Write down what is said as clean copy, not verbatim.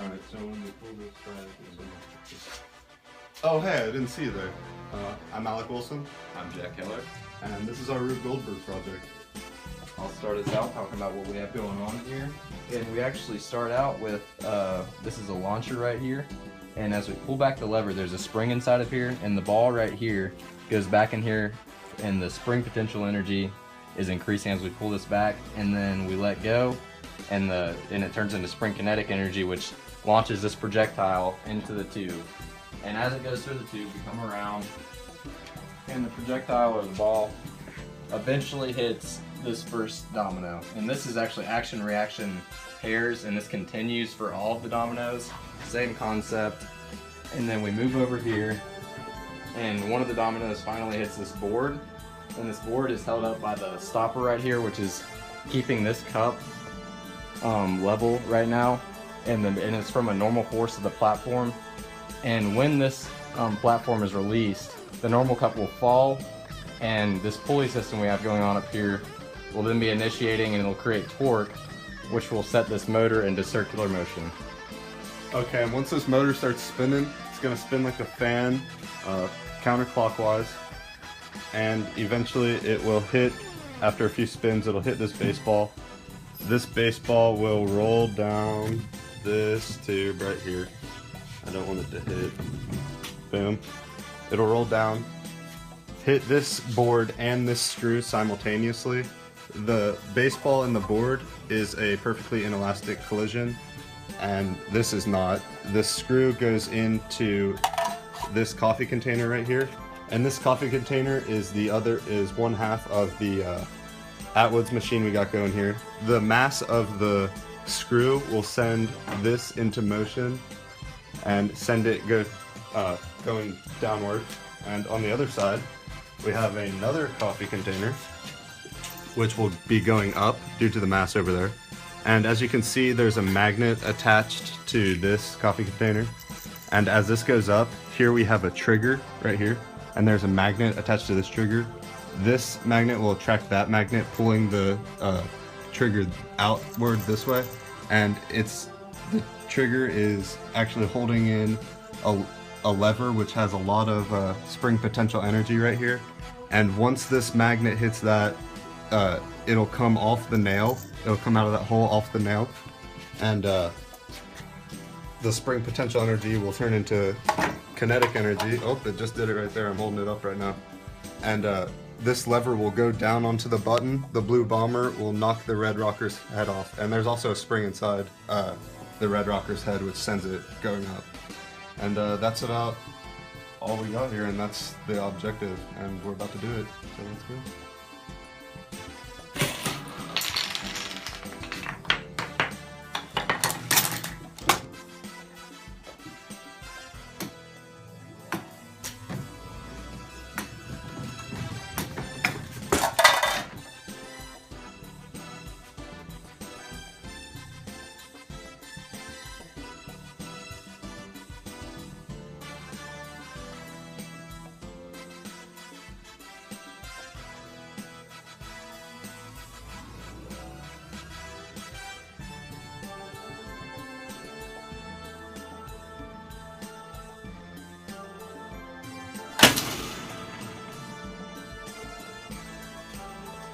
Alright, so when we pull this back, Oh, hey, I didn't see you there. I'm Alec Wilson, I'm Jack Keller. and this is our Rube Goldberg project. I'll start us out talking about what we have going on here. And we actually start out with, this is a launcher right here. And as we pull back the lever, there's a spring inside of here, and the ball right here goes back in here, and the spring potential energy is increasing as we pull this back, and then we let go, and it turns into spring kinetic energy, which launches this projectile into the tube. And as it goes through the tube, we come around, and the projectile or the ball eventually hits this first domino. And this is actually action-reaction pairs, and this continues for all of the dominoes. Same concept. And then we move over here, and one of the dominoes finally hits this board, and this board is held up by the stopper right here, which is keeping this cup level right now, and it's from a normal force of the platform. And when this platform is released, the normal cup will fall, and this pulley system we have going on up here will then be initiating, and it'll create torque, which will set this motor into circular motion. Okay, and once this motor starts spinning, it's going to spin like a fan, counterclockwise, and eventually it will hit, after a few spins, it'll hit this baseball. This baseball will roll down this tube right here. I don't want it to hit. Boom. It'll roll down, hit this board and this screw simultaneously. The baseball and the board is a perfectly inelastic collision, and this is not. This screw goes into this coffee container right here, and this coffee container is one half of the Atwood's machine we got going here. The mass of the screw will send this into motion and send it going downward. And on the other side, we have another coffee container, which will be going up due to the mass over there. And as you can see, there's a magnet attached to this coffee container. And as this goes up, here we have a trigger right here, and there's a magnet attached to this trigger. This magnet will attract that magnet, pulling the trigger outward this way. And the trigger is actually holding in a lever which has a lot of spring potential energy right here. And once this magnet hits that, it'll come off the nail. It'll come out of that hole off the nail, and the spring potential energy will turn into kinetic energy. Oh, it just did it right there. I'm holding it up right now. And this lever will go down onto the button. The blue bomber will knock the red rocker's head off. And there's also a spring inside the red rocker's head, which sends it going up. And that's about all we got here, and that's the objective, and we're about to do it. So let's go.